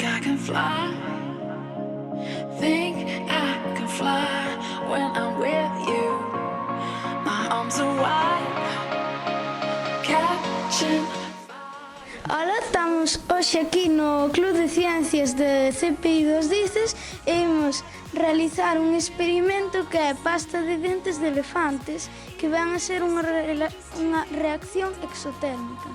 I can fly. Think I can fly when I'm with you. My arms are wide, catching. Ola, estamos hoxe aquí no Club de Ciencias de CPI dos Dices e imos realizar un experimento que é pasta de dentes de elefantes que van a ser unha reacción exotérmica.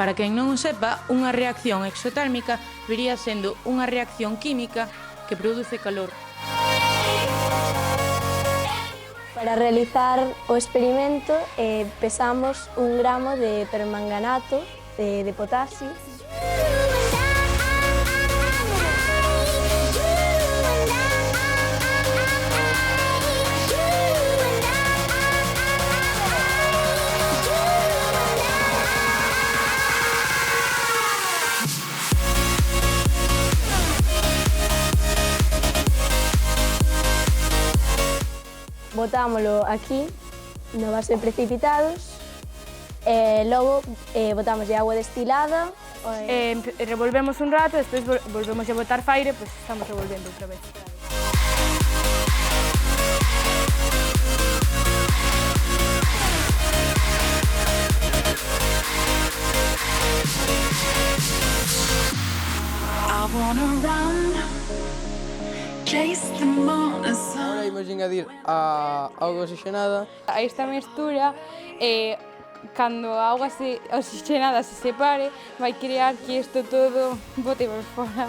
Para quen non o sepa, unha reacción exotérmica viría sendo unha reacción química que produce calor. Para realizar o experimento pesamos 1 gramo de permanganato de potasio. Botámolo aquí no vaso de precipitados e logo botamos de agua destilada. Revolvemos un rato, despois volvemos a botar faire, pois estamos revolvendo outra vez. I wanna run, chase the morning sun. Agora imos engadir a auga oxigenada. A esta mestura, cando a auga oxigenada se separe, vai crear que isto todo bote por fora.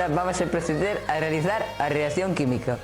Vamos a proceder a realizar a reacción química.